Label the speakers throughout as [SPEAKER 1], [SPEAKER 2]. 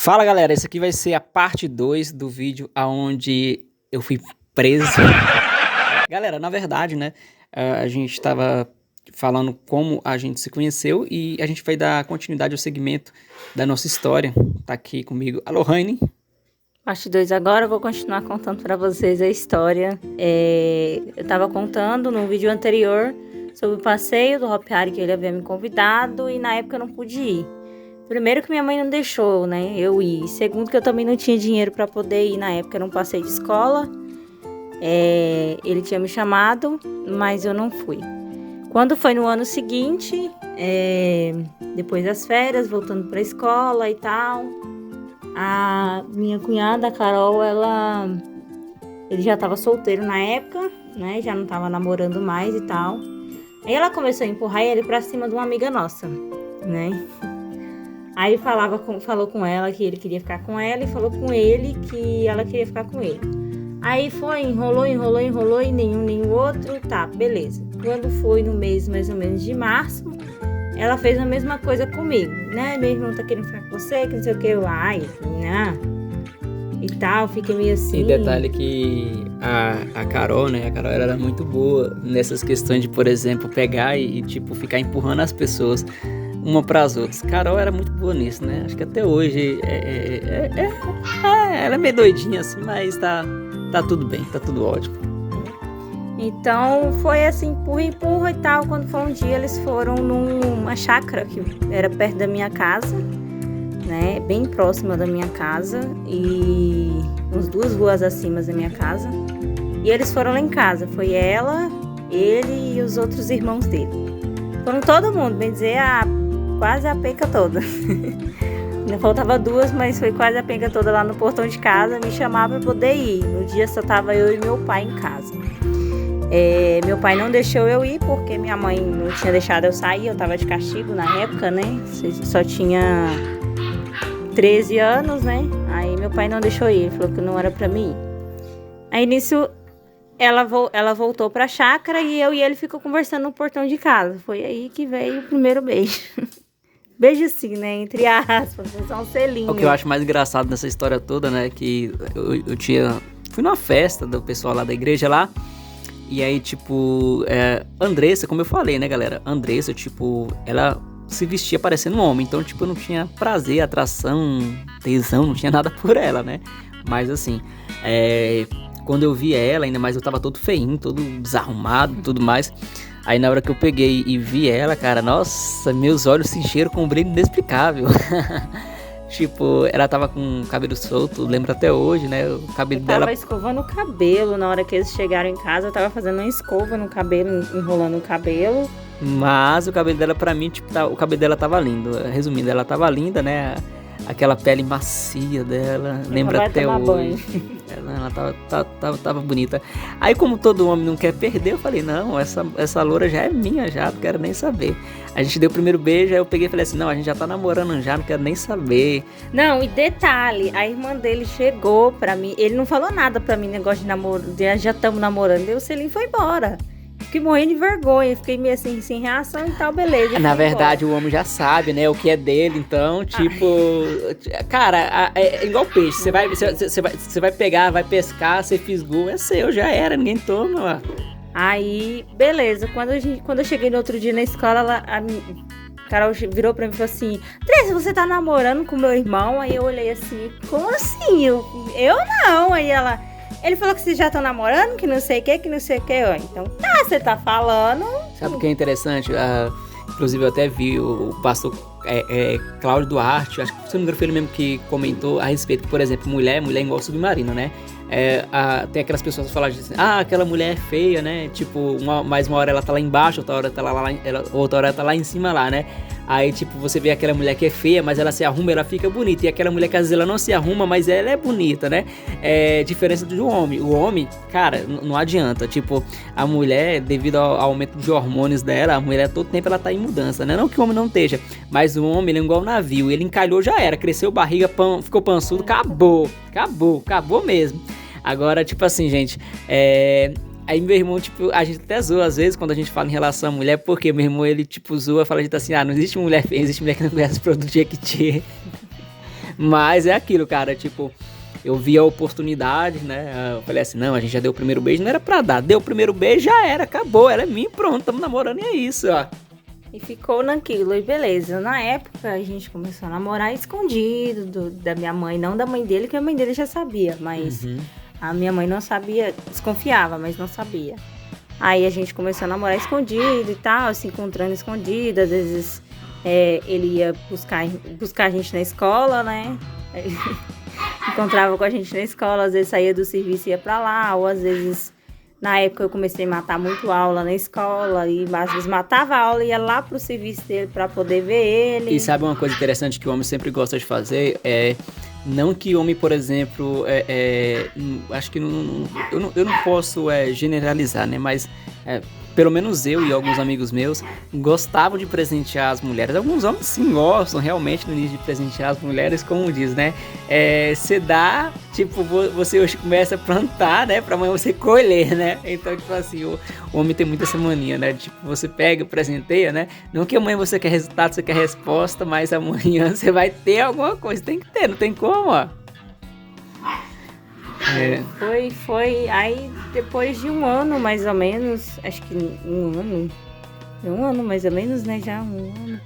[SPEAKER 1] Fala galera, esse aqui vai ser a parte 2 do vídeo aonde eu fui preso. Galera, na verdade, né, a gente tava falando como a gente se conheceu e a gente vai dar continuidade ao segmento da nossa história. Tá aqui comigo a Lohane.
[SPEAKER 2] Parte 2 agora, eu vou continuar contando pra vocês a história. Eu tava contando no vídeo anterior sobre o passeio do Hopi Hari que ele havia me convidado e na época eu não pude ir. Primeiro que minha mãe não deixou, né, eu ir. Segundo que eu também não tinha dinheiro para poder ir. Na época era um passeio de escola. Ele tinha me chamado, mas eu não fui. Quando foi no ano seguinte, depois das férias, voltando para a escola e tal, a minha cunhada, a Carol, ele já estava solteiro na época, né, já não estava namorando mais e tal. Aí ela começou a empurrar ele para cima de uma amiga nossa, né. Aí falou com ela que ele queria ficar com ela e falou com ele que ela queria ficar com ele. Aí foi, enrolou e nenhum nem o outro, tá, beleza. Quando foi no mês mais ou menos de março, ela fez a mesma coisa comigo, né? Meu irmão tá querendo ficar com você, que não sei o que, né? E tal, fica meio assim.
[SPEAKER 1] E detalhe que a Carol, né, a Carol era muito boa nessas questões de, por exemplo, pegar e tipo, ficar empurrando as pessoas uma para as outras. Carol era muito boa nisso, né? Acho que até hoje ela é meio doidinha assim, mas tá tudo bem, tá tudo ótimo.
[SPEAKER 2] Então foi assim, empurra e tal. Quando foi um dia, eles foram numa chácara que era perto da minha casa, né? Bem próxima da minha casa e uns 2 ruas acima da minha casa. E eles foram lá em casa. Foi ela, ele e os outros irmãos dele. Foram todo mundo, bem dizer, quase a penca toda. Ainda faltava 2, mas foi quase a penca toda lá no portão de casa. Me chamar para poder ir. No dia só tava eu e meu pai em casa. Meu pai não deixou eu ir porque minha mãe não tinha deixado eu sair. Eu tava de castigo na época, né? Só tinha 13 anos, né? Aí meu pai não deixou ir. Ele falou que não era para mim ir. Aí nisso ela voltou pra chácara e eu e ele ficou conversando no portão de casa. Foi aí que veio o primeiro beijo. Beijo assim, né? Entre aspas, foi só um selinho.
[SPEAKER 1] O que eu acho mais engraçado nessa história toda, né? Que fui numa festa do pessoal lá da igreja lá. E aí, tipo, Andressa, como eu falei, né, galera? Andressa, tipo, ela se vestia parecendo um homem. Então, tipo, eu não tinha prazer, atração, tesão, não tinha nada por ela, né? Mas assim, quando eu vi ela, ainda mais eu tava todo feinho, todo desarrumado e tudo mais. Aí na hora que eu peguei e vi ela, cara, nossa, meus olhos se encheram com um brilho inexplicável. Tipo, ela tava com o cabelo solto, lembro até hoje, né? O cabelo dela.
[SPEAKER 2] Eu tava escovando o cabelo na hora que eles chegaram em casa. Eu tava fazendo uma escova no cabelo, enrolando o cabelo.
[SPEAKER 1] Mas o cabelo dela, pra mim, tipo, o cabelo dela tava lindo. Resumindo, ela tava linda, né? Aquela pele macia dela, lembra até hoje. Banho. Ela tava bonita. Aí, como todo homem não quer perder, eu falei, não, essa loura já é minha, já, não quero nem saber. A gente deu o primeiro beijo, aí eu peguei e falei assim, não, a gente já tá namorando já, não quero nem saber.
[SPEAKER 2] Não, e detalhe, a irmã dele chegou pra mim, ele não falou nada pra mim, negócio de namoro, já estamos namorando, e o selinho foi embora. Fiquei morrendo de vergonha, fiquei meio assim, sem reação e tal, beleza.
[SPEAKER 1] Na verdade, embora. O homem já sabe, né, o que é dele, então, tipo... Cara, é igual peixe, você vai pegar, vai pescar, você fisgou, é seu, já era, ninguém toma.
[SPEAKER 2] Aí, beleza, quando eu cheguei no outro dia na escola, a Carol virou pra mim e falou assim, Teresa, você tá namorando com meu irmão? Aí eu olhei assim, como assim? Eu não, aí ele falou que vocês já estão namorando, que não sei o que, ó. Então tá, você tá falando.
[SPEAKER 1] Sabe o que é interessante? Inclusive eu até vi o pastor Cláudio Duarte, acho que se não me engano foi ele mesmo que comentou a respeito que, por exemplo, mulher é igual submarino, né? Tem aquelas pessoas que falam assim, aquela mulher é feia, né? Tipo, mais uma hora ela tá lá embaixo, outra hora tá lá em cima lá, né? Aí, tipo, você vê aquela mulher que é feia, mas ela se arruma, ela fica bonita. E aquela mulher que às vezes ela não se arruma, mas ela é bonita, né? Diferença do homem. O homem, cara, não adianta. Tipo, a mulher, devido ao aumento de hormônios dela, a mulher todo tempo ela tá em mudança, né? Não que o homem não esteja, mas o homem, ele é igual um navio. Ele encalhou, já era. Cresceu barriga, ficou pançudo, acabou mesmo. Agora, tipo assim, gente, Aí meu irmão, tipo, a gente até zoa às vezes quando a gente fala em relação à mulher, porque meu irmão, ele, tipo, zoa, fala a gente assim, não existe mulher feia, existe mulher que não conhece o produto de Jequiti. Mas é aquilo, cara, tipo, eu vi a oportunidade, né? Eu falei assim, não, a gente já deu o primeiro beijo, não era pra dar. Deu o primeiro beijo, já era, acabou, ela é minha, pronto, tamo namorando e é isso, ó.
[SPEAKER 2] E ficou naquilo, e beleza. Na época, a gente começou a namorar escondido da minha mãe, não da mãe dele, que a mãe dele já sabia, mas a minha mãe não sabia, desconfiava, mas não sabia. Aí a gente começou a namorar escondido e tal, se encontrando escondido, às vezes ele ia buscar a gente na escola, né? Encontrava com a gente na escola, às vezes saía do serviço e ia pra lá, ou às vezes... Na época eu comecei a matar muito aula na escola, e às vezes matava a aula e ia lá pro serviço dele pra poder ver ele.
[SPEAKER 1] E sabe uma coisa interessante que o homem sempre gosta de fazer? Não que homem, por exemplo, acho que eu não posso generalizar, né? Mas pelo menos eu e alguns amigos meus gostavam de presentear as mulheres. Alguns homens sim gostam realmente no início de presentear as mulheres, como diz, né? Você dá, tipo, você hoje começa a plantar, né? Pra amanhã você colher, né? Então, tipo assim, o homem tem muito essa mania, né? Tipo, você pega, presenteia, né? Não que amanhã você quer resultado, você quer resposta, mas amanhã você vai ter alguma coisa. Tem que ter, não tem como, ó.
[SPEAKER 2] Foi aí depois de um ano mais ou menos, acho que um ano mais ou menos, né, já um ano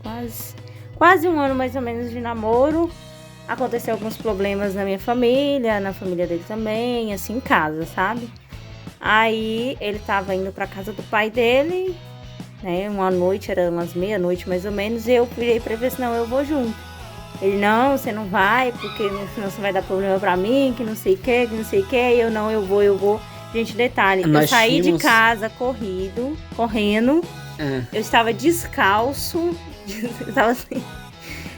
[SPEAKER 2] quase um ano mais ou menos de namoro, aconteceu alguns problemas na minha família, na família dele também, assim, em casa, sabe? Aí ele tava indo pra casa do pai dele, né, uma noite, era umas meia-noite mais ou menos, e eu virei pra ele e falei assim, não, eu vou junto. Ele, não, você não vai, porque senão você vai dar problema pra mim, que não sei o que, e eu, não, eu vou. Gente, detalhe, eu saí de casa correndo, eu estava descalço, eu estava assim,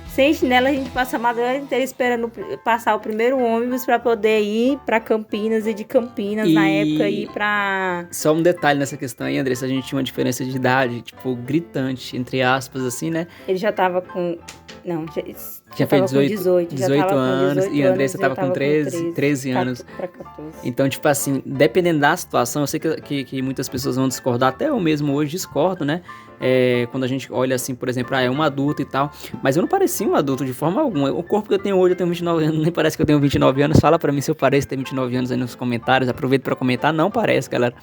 [SPEAKER 2] sem chinelo, a gente passa a madrugada inteira esperando passar o primeiro ônibus pra poder ir pra Campinas, e de Campinas, na época, ir pra...
[SPEAKER 1] Só um detalhe nessa questão aí, Andressa, a gente tinha uma diferença de idade, tipo, gritante, entre aspas, assim, né?
[SPEAKER 2] Ele já tava com... Não,
[SPEAKER 1] já feito 18 anos, e a Andressa tava com 13 anos.
[SPEAKER 2] Pra 14.
[SPEAKER 1] Então, tipo assim, dependendo da situação, eu sei que muitas pessoas vão discordar, até eu mesmo hoje discordo, né? Quando a gente olha assim, por exemplo, é um adulto e tal, mas eu não parecia um adulto de forma alguma. O corpo que eu tenho hoje, eu tenho 29 anos, nem parece que eu tenho 29 anos. Fala pra mim se eu pareço ter 29 anos aí nos comentários, aproveito pra comentar, não parece, galera.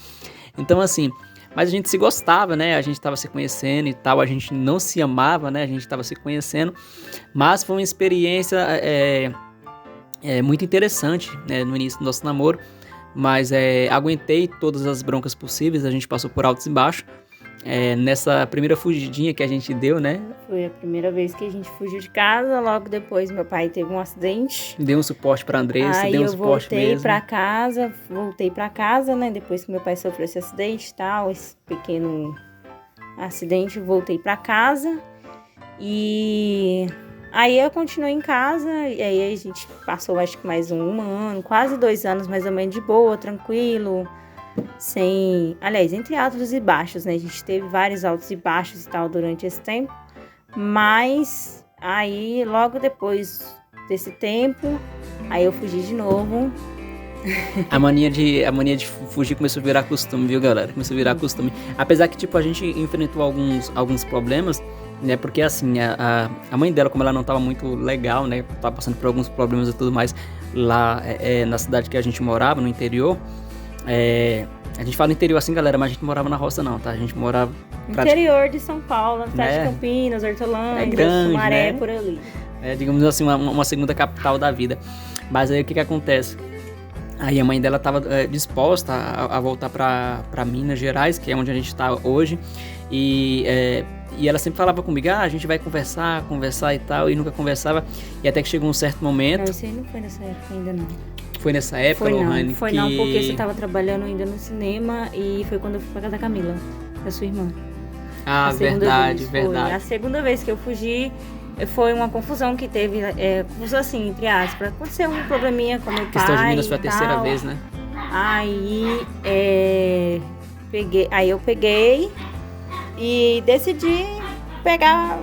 [SPEAKER 1] Então, assim... Mas a gente se gostava, né? A gente tava se conhecendo e tal. A gente não se amava, né? A gente tava se conhecendo. Mas foi uma experiência muito interessante, né? No início do nosso namoro. Mas aguentei todas as broncas possíveis. A gente passou por altos e baixos. Nessa primeira fugidinha que a gente deu, né?
[SPEAKER 2] Foi a primeira vez que a gente fugiu de casa. Logo depois meu pai teve um acidente.
[SPEAKER 1] Deu um suporte pra Andressa, deu um suporte mesmo.
[SPEAKER 2] Aí eu voltei pra casa, né? Depois que meu pai sofreu esse acidente e tal, esse pequeno acidente, voltei pra casa. E aí eu continuei em casa. E aí a gente passou acho que mais um ano, quase 2 anos mais ou menos de boa, tranquilo. Entre altos e baixos, né? A gente teve vários altos e baixos e tal durante esse tempo. Mas aí, logo depois desse tempo, aí eu fugi de novo.
[SPEAKER 1] A mania de fugir começou a virar costume, viu, galera? Começou a virar costume. Apesar que, tipo, a gente enfrentou alguns problemas, né? Porque, assim, a mãe dela, como ela não tava muito legal, né? Tava passando por alguns problemas e tudo mais lá na cidade que a gente morava, no interior. A gente fala interior assim, galera, mas a gente morava na roça não, tá? A gente morava...
[SPEAKER 2] Interior de São Paulo, na cidade de Campinas, Hortolândia,
[SPEAKER 1] grande,
[SPEAKER 2] Sumaré,
[SPEAKER 1] né?
[SPEAKER 2] Por ali.
[SPEAKER 1] Digamos assim, uma segunda capital da vida. Mas aí o que acontece? Aí a mãe dela estava disposta a voltar para Minas Gerais, que é onde a gente está hoje. E ela sempre falava comigo, a gente vai conversar e tal, e nunca conversava. E até que chegou um certo momento...
[SPEAKER 2] Não, isso aí não foi nessa época ainda não.
[SPEAKER 1] Foi nessa época, Lohane?
[SPEAKER 2] Foi não, porque você estava trabalhando ainda no cinema e foi quando eu fui pra casa da Camila, da sua irmã.
[SPEAKER 1] Verdade.
[SPEAKER 2] A segunda vez que eu fugi foi uma confusão que teve, confusão assim, entre aspas. Aconteceu um probleminha com meu pai.
[SPEAKER 1] Questão de Minas foi a terceira vez, né?
[SPEAKER 2] Aí eu peguei e decidi pegar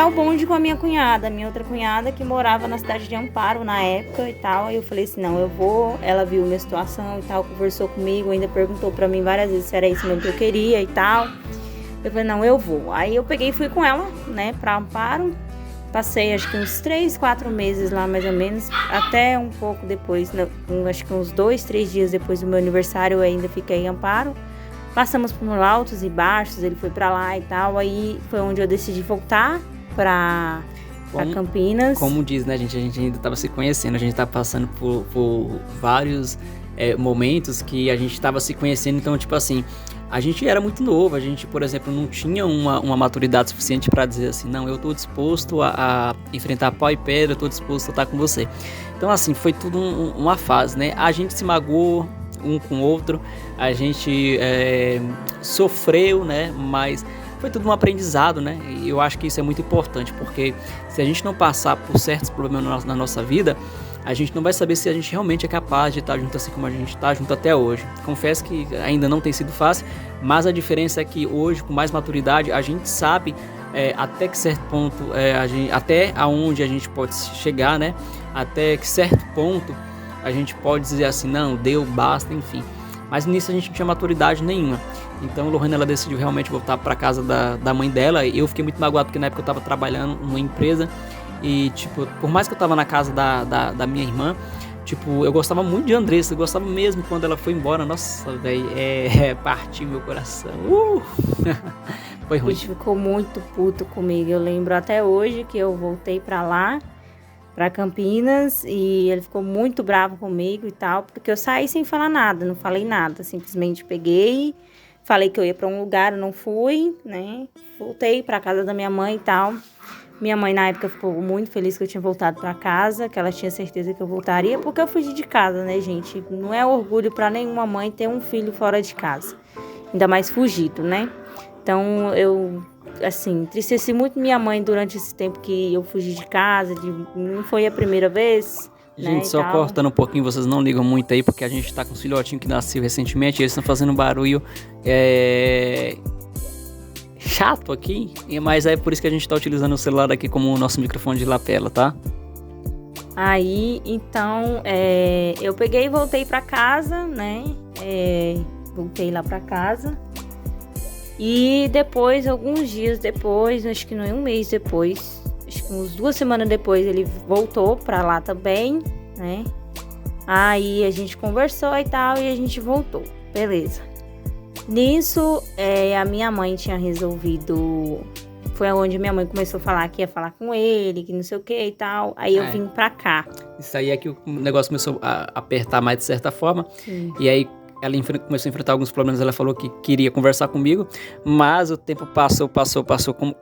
[SPEAKER 2] o bonde com a minha cunhada, minha outra cunhada, que morava na cidade de Amparo na época e tal. Aí eu falei assim, não, eu vou. Ela viu minha situação e tal, conversou comigo, ainda perguntou pra mim várias vezes se era isso mesmo que eu queria e tal. Eu falei, não, eu vou. Aí eu peguei e fui com ela, né, pra Amparo. Passei acho que uns 3, 4 meses lá mais ou menos, até um pouco depois, acho que uns 2, 3 dias depois do meu aniversário eu ainda fiquei em Amparo. Passamos por altos e baixos, ele foi pra lá e tal, aí foi onde eu decidi voltar pra Campinas.
[SPEAKER 1] Como diz, né, gente, a gente ainda tava se conhecendo, a gente tava passando por vários momentos que a gente tava se conhecendo, então tipo assim, a gente era muito novo, a gente, por exemplo, não tinha uma maturidade suficiente para dizer assim, não, eu tô disposto a enfrentar pau e pedra, eu tô disposto a estar com você. Então assim, foi tudo uma fase, né? A gente se magoou um com o outro, a gente sofreu, né? Mas foi tudo um aprendizado, né? E eu acho que isso é muito importante, porque se a gente não passar por certos problemas na nossa vida, a gente não vai saber se a gente realmente é capaz de estar junto assim como a gente está junto até hoje. Confesso que ainda não tem sido fácil, mas a diferença é que hoje, com mais maturidade, a gente sabe até que certo ponto, até aonde a gente pode chegar, né? Até que certo ponto a gente pode dizer assim, não, deu, basta, enfim. Mas nisso a gente não tinha maturidade nenhuma. Então a Lohane, ela decidiu realmente voltar para casa da mãe dela. E eu fiquei muito magoado porque na época eu estava trabalhando numa empresa. E, tipo, por mais que eu tava na casa da minha irmã, tipo, eu gostava muito de Andressa, eu gostava mesmo quando ela foi embora. Nossa, velho, partiu meu coração. Foi ruim.
[SPEAKER 2] Ele ficou muito puto comigo. Eu lembro até hoje que eu voltei pra lá, pra Campinas, e ele ficou muito bravo comigo e tal, porque eu saí sem falar nada, não falei nada. Simplesmente peguei, falei que eu ia pra um lugar, eu não fui, né? Voltei pra casa da minha mãe e tal. Minha mãe, na época, ficou muito feliz que eu tinha voltado pra casa, que ela tinha certeza que eu voltaria, porque eu fugi de casa, né, gente? Não é orgulho pra nenhuma mãe ter um filho fora de casa, ainda mais fugido, né? Então, eu, assim, entristeci muito minha mãe durante esse tempo que eu fugi de casa, não foi a primeira vez,
[SPEAKER 1] gente,
[SPEAKER 2] né,
[SPEAKER 1] só cortando um pouquinho, vocês não ligam muito aí, porque a gente tá com um filhotinho que nasceu recentemente, eles estão fazendo um barulho, chato aqui, mas é por isso que a gente tá utilizando o celular aqui como o nosso microfone de lapela, tá?
[SPEAKER 2] Aí, então, eu peguei e voltei pra casa, né? Voltei lá pra casa. E depois, alguns dias depois, acho que não é um mês depois, acho que uns 2 semanas depois, ele voltou pra lá também, né? Aí a gente conversou e tal, e a gente voltou, beleza. Nisso, a minha mãe tinha resolvido... Foi onde minha mãe começou a falar que ia falar com ele, que não sei o que e tal. Aí eu vim pra cá.
[SPEAKER 1] Isso aí é que o negócio começou a apertar mais de certa forma.
[SPEAKER 2] Sim.
[SPEAKER 1] E aí ela começou a enfrentar alguns problemas. Ela falou que queria conversar comigo. Mas o tempo passou.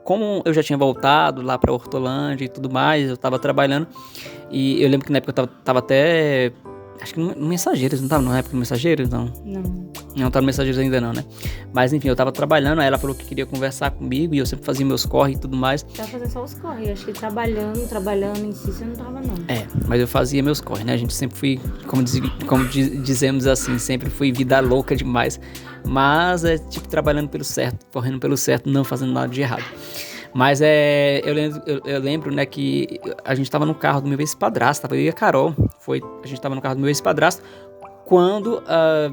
[SPEAKER 1] Como eu já tinha voltado lá pra Hortolândia e tudo mais, eu tava trabalhando. E eu lembro que na época eu tava até... Acho que no Mensageiros, não tava na época no Mensageiros, não? Não tá no Mensageiros ainda não, né? Mas enfim, eu tava trabalhando, aí ela falou que queria conversar comigo e eu sempre fazia meus corre e tudo mais.
[SPEAKER 2] Tava fazendo só os corre, acho que trabalhando em si você não tava não.
[SPEAKER 1] Mas eu fazia meus corre, né? A gente sempre fui, como dizemos assim, sempre fui vida louca demais. Mas tipo trabalhando pelo certo, correndo pelo certo, não fazendo nada de errado. Mas eu lembro, né, que a gente tava no carro do meu ex-padrasto, eu e a Carol, a gente tava no carro do meu ex-padrasto, quando a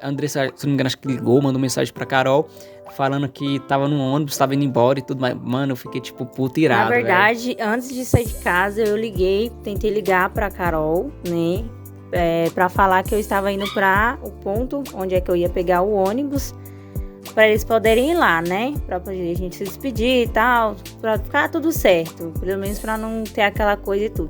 [SPEAKER 1] Andressa, se não me engano, acho que ligou, mandou mensagem pra Carol, falando que tava no ônibus, tava indo embora e tudo mais. Mano, eu fiquei, tipo, puto irado.
[SPEAKER 2] Na verdade, antes de sair de casa, eu tentei ligar pra Carol, né, pra falar que eu estava indo pra o ponto onde é que eu ia pegar o ônibus, para eles poderem ir lá, né? Pra poder a gente se despedir e tal, pra ficar tudo certo, pelo menos pra não ter aquela coisa e tudo.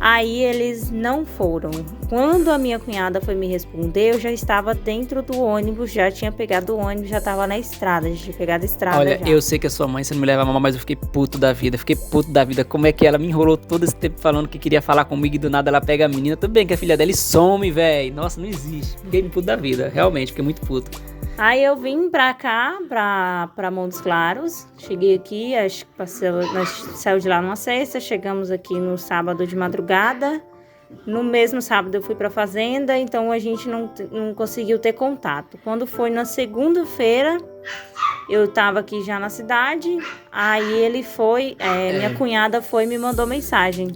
[SPEAKER 2] Aí eles não foram. Quando a minha cunhada foi me responder, eu já estava dentro do ônibus, já tinha pegado o ônibus, já estava na estrada, já tinha pegado a estrada.
[SPEAKER 1] Olha,
[SPEAKER 2] já.
[SPEAKER 1] Eu sei que a sua mãe, você não me leva a mal, mas eu fiquei puto da vida, Como é que ela me enrolou todo esse tempo falando que queria falar comigo e do nada ela pega a menina, tudo bem que a filha dela some, velho. Nossa, não existe. Fiquei puto da vida, realmente, fiquei muito puto.
[SPEAKER 2] Aí eu vim pra cá, pra Montes Claros, cheguei aqui, acho que nós saímos de lá numa sexta, chegamos aqui no sábado de madrugada, no mesmo sábado eu fui pra fazenda, então a gente não conseguiu ter contato. Quando foi na segunda-feira, eu tava aqui já na cidade, aí ele foi, minha cunhada foi e me mandou mensagem.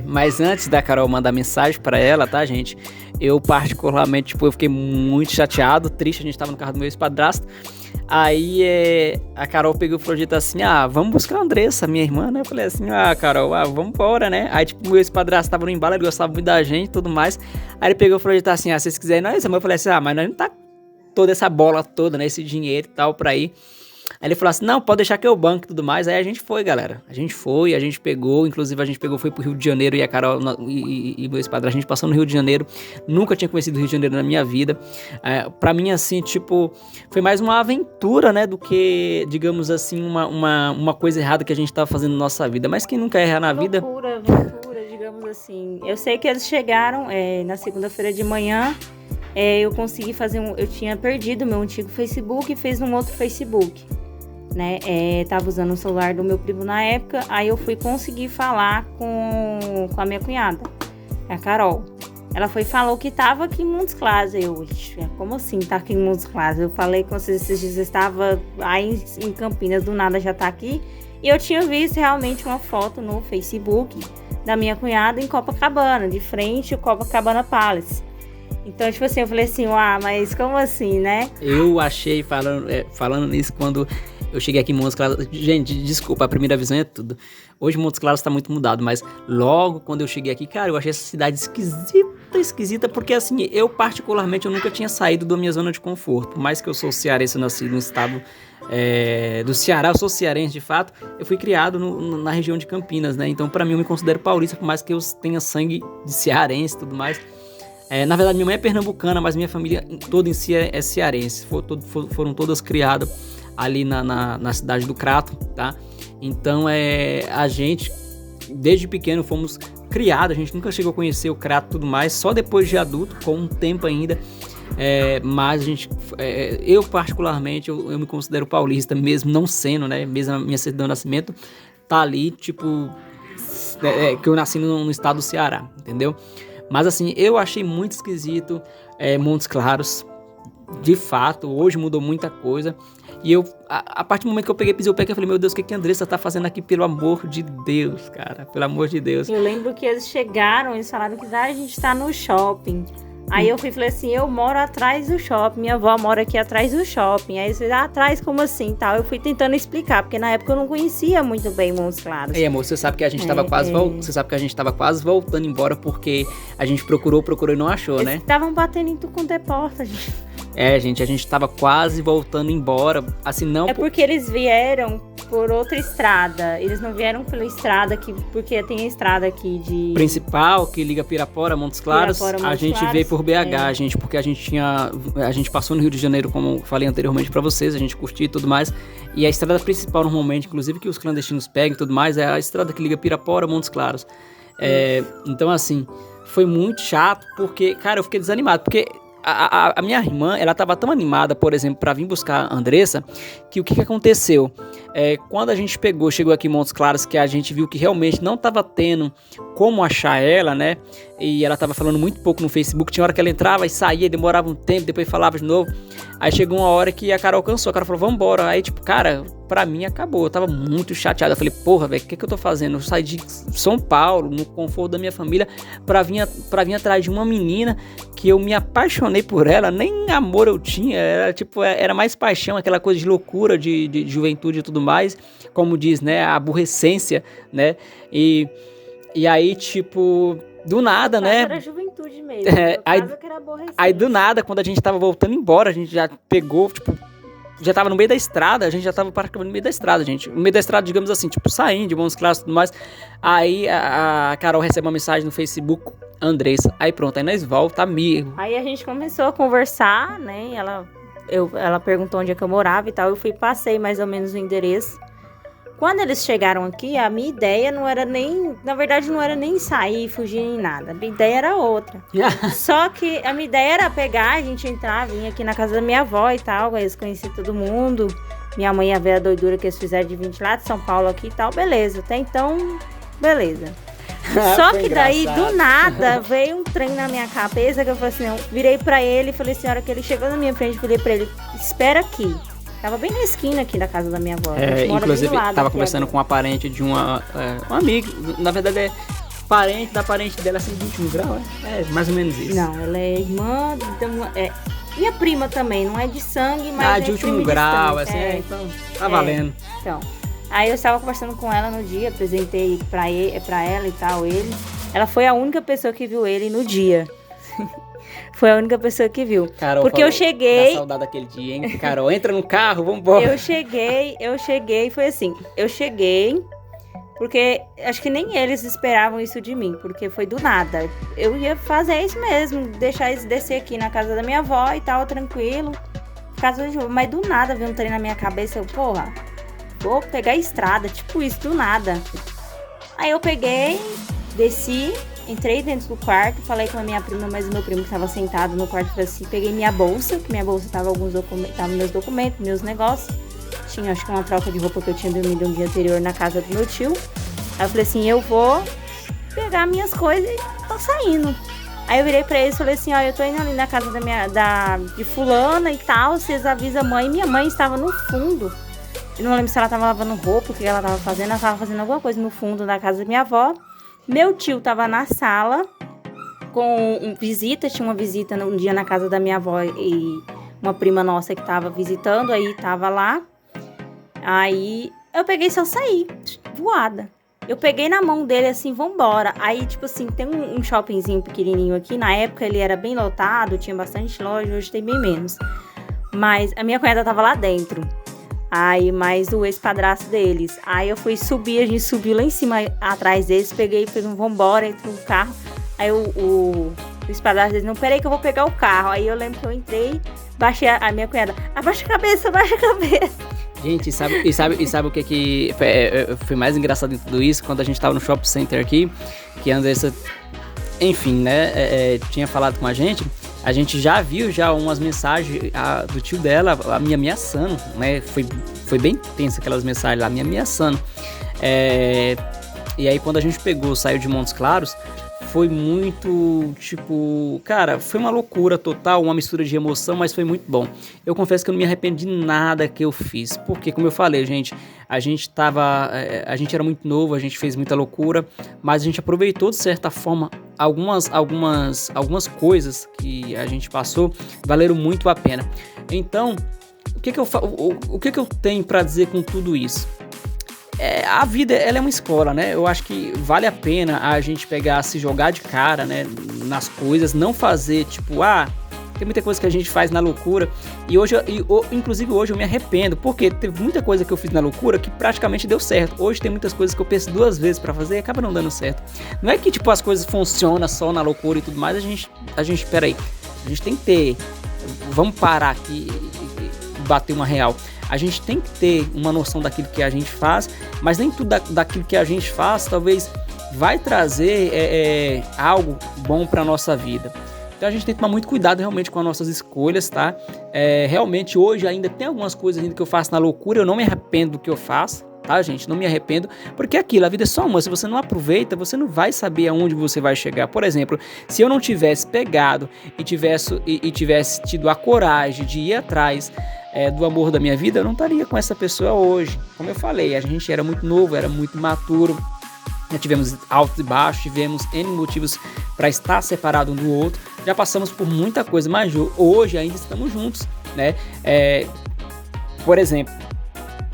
[SPEAKER 1] Mas antes da Carol mandar mensagem pra ela, tá, gente? Eu particularmente, eu fiquei muito chateado, triste, a gente tava no carro do meu ex-padrasto. Aí a Carol pegou e falou dito assim, vamos buscar a Andressa, minha irmã, né? Eu falei assim, Carol, vamos embora, né? Aí, tipo, meu ex-padrasto tava no embalo, ele gostava muito da gente e tudo mais. Aí ele pegou e falou dito assim, se vocês quiserem, nós vamos. Eu falei assim, mas nós não tá toda essa bola toda, né? Esse dinheiro e tal pra ir. Aí ele falou assim, não, pode deixar que eu banco e tudo mais. Aí a gente foi, galera. A gente pegou, inclusive foi pro Rio de Janeiro e a Carol e meu ex-padre, a gente passou no Rio de Janeiro. Nunca tinha conhecido o Rio de Janeiro na minha vida. Pra mim, assim, tipo, foi mais uma aventura, né, do que, digamos assim, uma coisa errada que a gente tava fazendo na nossa vida. Mas quem nunca erra na vida...
[SPEAKER 2] Aventura, digamos assim. Eu sei que eles chegaram na segunda-feira de manhã. Eu consegui fazer eu tinha perdido meu antigo Facebook e fiz um outro Facebook, né? Tava usando o celular do meu primo na época, aí eu fui conseguir falar com a minha cunhada, a Carol. Ela falou que tava aqui em Montes Claros. Como assim tá aqui em Montes Claros? Eu falei com vocês esses dias, estava aí em Campinas, do nada já tá aqui. E eu tinha visto realmente uma foto no Facebook da minha cunhada em Copacabana, de frente ao Copacabana Palace. Então, tipo assim, eu falei assim, mas como assim, né?
[SPEAKER 1] Eu achei, falando nisso, quando eu cheguei aqui em Montes Claros... Gente, desculpa, a primeira visão é tudo. Hoje Montes Claros tá muito mudado, mas logo quando eu cheguei aqui, cara, eu achei essa cidade esquisita, porque assim, eu particularmente, eu nunca tinha saído da minha zona de conforto. Por mais que eu sou cearense, eu nasci no estado do Ceará, eu sou cearense de fato, eu fui criado na região de Campinas, né? Então, pra mim, eu me considero paulista, por mais que eu tenha sangue de cearense e tudo mais... na verdade, minha mãe é pernambucana, mas minha família toda em si é cearense. Foram todas criadas ali na cidade do Crato, tá? Então, a gente, desde pequeno, fomos criados. A gente nunca chegou a conhecer o Crato e tudo mais, só depois de adulto, com um tempo ainda. Mas a gente, eu particularmente, eu me considero paulista, mesmo não sendo, né? Mesmo a minha certidão de nascimento tá ali, tipo, que eu nasci no estado do Ceará, entendeu? Mas assim, eu achei muito esquisito Montes Claros. De fato, hoje mudou muita coisa. E a partir do momento que eu pisei o pé, eu falei, meu Deus, o que a Andressa tá fazendo aqui? Pelo amor de Deus, cara. Pelo amor de Deus.
[SPEAKER 2] Eu lembro que eles chegaram, eles falaram que a gente tá no shopping. Aí eu falei assim, eu moro atrás do shopping, minha avó mora aqui atrás do shopping. Aí vocês, atrás, como assim, tal? Eu fui tentando explicar, porque na época eu não conhecia muito bem Montes Claros.
[SPEAKER 1] Amor, você sabe que a gente tava você sabe que a gente tava quase voltando embora, porque a gente procurou e não achou,
[SPEAKER 2] eles
[SPEAKER 1] né?
[SPEAKER 2] Estavam batendo em tudo quanto é porta, gente.
[SPEAKER 1] Gente, a gente tava quase voltando embora, assim, não...
[SPEAKER 2] porque eles vieram por outra estrada, eles não vieram pela estrada aqui, porque tem a estrada aqui de...
[SPEAKER 1] Principal, que liga Pirapora, Montes Claros, a gente veio por BH, gente, porque a gente passou no Rio de Janeiro, como falei anteriormente pra vocês, a gente curtiu e tudo mais, e a estrada principal normalmente, inclusive que os clandestinos pegam e tudo mais, é a estrada que liga Pirapora, Montes Claros. Então, assim, foi muito chato, porque, cara, eu fiquei desanimado, porque... A minha irmã, ela tava tão animada, por exemplo, pra vir buscar a Andressa, que o que aconteceu? Quando a gente chegou aqui em Montes Claros, que a gente viu que realmente não tava tendo como achar ela, né? E ela tava falando muito pouco no Facebook, tinha hora que ela entrava e saía, demorava um tempo, depois falava de novo. Aí chegou uma hora que a Carol cansou, a Carol falou, vambora. Aí, tipo, cara, pra mim acabou, eu tava muito chateado. Eu falei, porra, velho, o que eu tô fazendo? Eu saí de São Paulo, no conforto da minha família, pra vir atrás de uma menina que eu me apaixonei por ela, nem amor eu tinha, era mais paixão, aquela coisa de loucura, de juventude e tudo mais, como diz, né, a aborrecência, né, e aí, tipo, do nada, né?
[SPEAKER 2] Era juventude mesmo,
[SPEAKER 1] aí do nada, quando a gente tava voltando embora, a gente já pegou, tipo, já tava no meio da estrada, a gente já tava praticamente no meio da estrada, gente. No meio da estrada, digamos assim, tipo, saindo de Montes Claros e tudo mais. Aí a Carol recebe uma mensagem no Facebook, Andressa. Aí pronto, aí nós volta amigo.
[SPEAKER 2] Aí a gente começou a conversar, né? Ela perguntou onde é que eu morava e tal. Eu passei mais ou menos o endereço. Quando eles chegaram aqui, a minha ideia não era nem... Na verdade, não era nem sair, fugir, nem nada. A minha ideia era outra. Só que a minha ideia era pegar, a gente entrar, vir aqui na casa da minha avó e tal. Eles conheciam todo mundo. Minha mãe ia ver a doidura que eles fizeram de vir lá de São Paulo aqui e tal. Beleza, até então, beleza. Só que daí, do nada, veio um trem na minha cabeça que eu falei assim, eu virei pra ele e falei assim, a hora que ele chegou na minha frente, eu falei pra ele, espera aqui. Tava bem na esquina aqui da casa da minha avó.
[SPEAKER 1] Inclusive, tava conversando com uma parente de uma amiga, na verdade é parente da parente dela, assim, 21 graus, mais ou menos isso.
[SPEAKER 2] Não, ela é irmã, Minha prima também, não é de sangue, mas
[SPEAKER 1] de
[SPEAKER 2] é
[SPEAKER 1] último
[SPEAKER 2] prima
[SPEAKER 1] grau,
[SPEAKER 2] distante,
[SPEAKER 1] assim, então tá valendo.
[SPEAKER 2] Então, aí eu estava conversando com ela no dia, apresentei pra ela e tal, ele. Ela foi a única pessoa que viu ele no dia. Foi a única pessoa que viu.
[SPEAKER 1] Carol,
[SPEAKER 2] porque eu cheguei...
[SPEAKER 1] Dá saudade daquele dia, hein? Carol, entra no carro, vambora.
[SPEAKER 2] Eu cheguei, foi assim. Eu cheguei, porque acho que nem eles esperavam isso de mim, porque foi do nada. Eu ia fazer isso mesmo, deixar eles descer aqui na casa da minha avó e tal, tranquilo. Mas do nada veio um trem na minha cabeça, eu, porra, vou pegar a estrada, tipo isso, do nada. Aí eu peguei, desci... Entrei dentro do quarto, falei com a minha prima, mas o meu primo que estava sentado no quarto, falei assim, peguei minha bolsa, que minha bolsa tava meus documentos, meus negócios. Tinha, acho que uma troca de roupa que eu tinha dormido um dia anterior na casa do meu tio. Aí eu falei assim, eu vou pegar minhas coisas e tô saindo. Aí eu virei pra eles e falei assim, ó, eu tô indo ali na casa de fulana e tal, vocês avisam a mãe. Minha mãe estava no fundo. Eu não lembro se ela tava lavando roupa, o que ela tava fazendo. Ela tava fazendo alguma coisa no fundo da casa da minha avó. Meu tio tava na sala com visita, tinha uma visita um dia na casa da minha avó e uma prima nossa que tava visitando, aí tava lá. Aí eu peguei e só saí, voada. Eu peguei na mão dele assim, vambora. Aí, tipo assim, tem um shoppingzinho pequenininho aqui. Na época ele era bem lotado, tinha bastante loja, hoje tem bem menos. Mas a minha cunhada tava lá dentro. Aí, mais o ex-padrasto deles. Aí eu fui subir, a gente subiu lá em cima, atrás deles, peguei, vambora, entrei no carro. Aí o ex-padrasto deles, não, peraí que eu vou pegar o carro. Aí eu lembro que eu entrei, baixei a minha cunhada, abaixa a cabeça.
[SPEAKER 1] Gente, e sabe o que foi mais engraçado em tudo isso? Quando a gente tava no shopping center aqui, que a Andressa, enfim, né, tinha falado com a gente já viu umas mensagens do tio dela, me ameaçando, né? Foi bem tensa aquelas mensagens lá, me ameaçando. E aí quando a gente saiu de Montes Claros, foi muito, tipo, cara, foi uma loucura total, uma mistura de emoção, mas foi muito bom. Eu confesso que eu não me arrependo de nada que eu fiz, porque, como eu falei, gente, a gente era muito novo, a gente fez muita loucura, mas a gente aproveitou, de certa forma, algumas coisas que a gente passou, valeram muito a pena. Então, o que eu tenho para dizer com tudo isso? A vida, ela é uma escola, né? Eu acho que vale a pena a gente se jogar de cara, né, nas coisas, não fazer, tipo, tem muita coisa que a gente faz na loucura, inclusive hoje eu me arrependo, porque teve muita coisa que eu fiz na loucura que praticamente deu certo. Hoje tem muitas coisas que eu penso 2 vezes pra fazer e acaba não dando certo. Não é que, tipo, as coisas funcionam só na loucura e tudo mais, a gente, peraí, a gente tem que ter, vamos parar aqui e bater uma real. A gente tem que ter uma noção daquilo que a gente faz, mas nem tudo daquilo que a gente faz talvez vai trazer algo bom para a nossa vida. Então a gente tem que tomar muito cuidado realmente com as nossas escolhas, tá? Realmente hoje ainda tem algumas coisas ainda que eu faço na loucura, eu não me arrependo do que eu faço, tá, gente? Não me arrependo, porque a vida é só uma, se você não aproveita, você não vai saber aonde você vai chegar. Por exemplo, se eu não tivesse pegado e tivesse tido a coragem de ir atrás do amor da minha vida, eu não estaria com essa pessoa hoje. Como eu falei, a gente era muito novo, era muito imaturo, já tivemos altos e baixos, tivemos N motivos para estar separado um do outro, já passamos por muita coisa, mas hoje ainda estamos juntos, né? Por exemplo,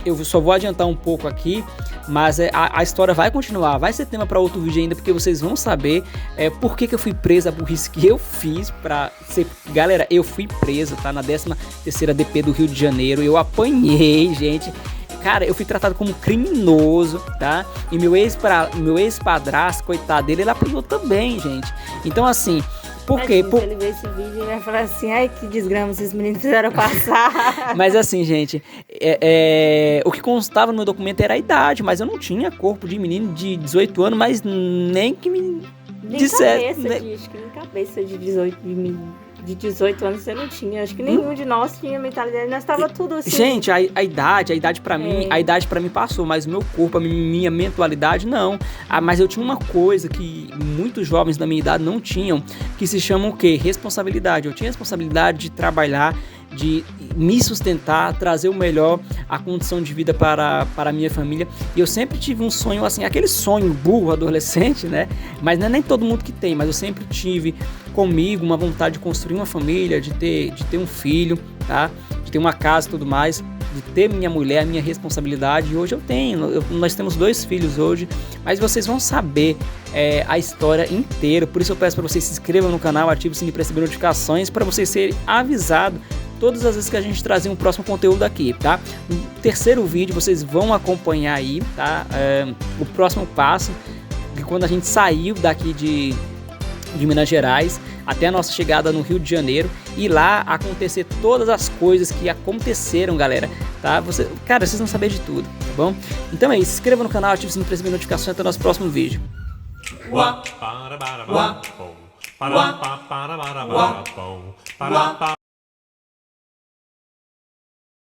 [SPEAKER 1] eu só vou adiantar um pouco aqui, mas a história vai continuar, vai ser tema para outro vídeo ainda, porque vocês vão saber por que eu fui presa, a burrice que eu fiz pra ser... Galera, eu fui presa, tá? Na 13ª DP do Rio de Janeiro, eu apanhei, gente. Cara, eu fui tratado como criminoso, tá? E meu ex-padrasto, coitado dele, ele apanhou também, gente. Então, assim... Por quê?
[SPEAKER 2] Se ele ver esse vídeo, ele vai falar assim, ai, que desgrama esses meninos fizeram passar.
[SPEAKER 1] Mas assim, gente, o que constava no meu documento era a idade, mas eu não tinha corpo de menino de 18 anos, mas nem que me dissesse...
[SPEAKER 2] Nem cabeça de 18 anos você não tinha. Acho que nenhum de nós tinha mentalidade. Nós estava tudo assim.
[SPEAKER 1] Gente, a idade pra mim, a idade pra mim passou, mas o meu corpo, a minha mentalidade, não. Mas eu tinha uma coisa que muitos jovens da minha idade não tinham, que se chama o quê? Responsabilidade. Eu tinha responsabilidade de trabalhar, de me sustentar, trazer o melhor, a condição de vida para a minha família. E eu sempre tive um sonho assim, aquele sonho burro, adolescente, né? Mas não é nem todo mundo que tem, mas eu sempre tive comigo uma vontade de construir uma família, de ter um filho, tá? De ter uma casa e tudo mais, de ter minha mulher, minha responsabilidade. E hoje eu tenho, nós temos 2 filhos hoje, mas vocês vão saber a história inteira. Por isso eu peço para vocês se inscrevam no canal, ativem o sininho para receber notificações, para vocês serem avisados todas as vezes que a gente trazer um próximo conteúdo aqui, tá? No terceiro vídeo vocês vão acompanhar aí, tá? O próximo passo, de quando a gente saiu daqui de Minas Gerais até a nossa chegada no Rio de Janeiro, e lá acontecer todas as coisas que aconteceram, galera, tá? Cara, vocês vão saber de tudo, tá bom? Então é isso, se inscreva no canal, ative o sininho para receber notificações. Até o nosso próximo vídeo.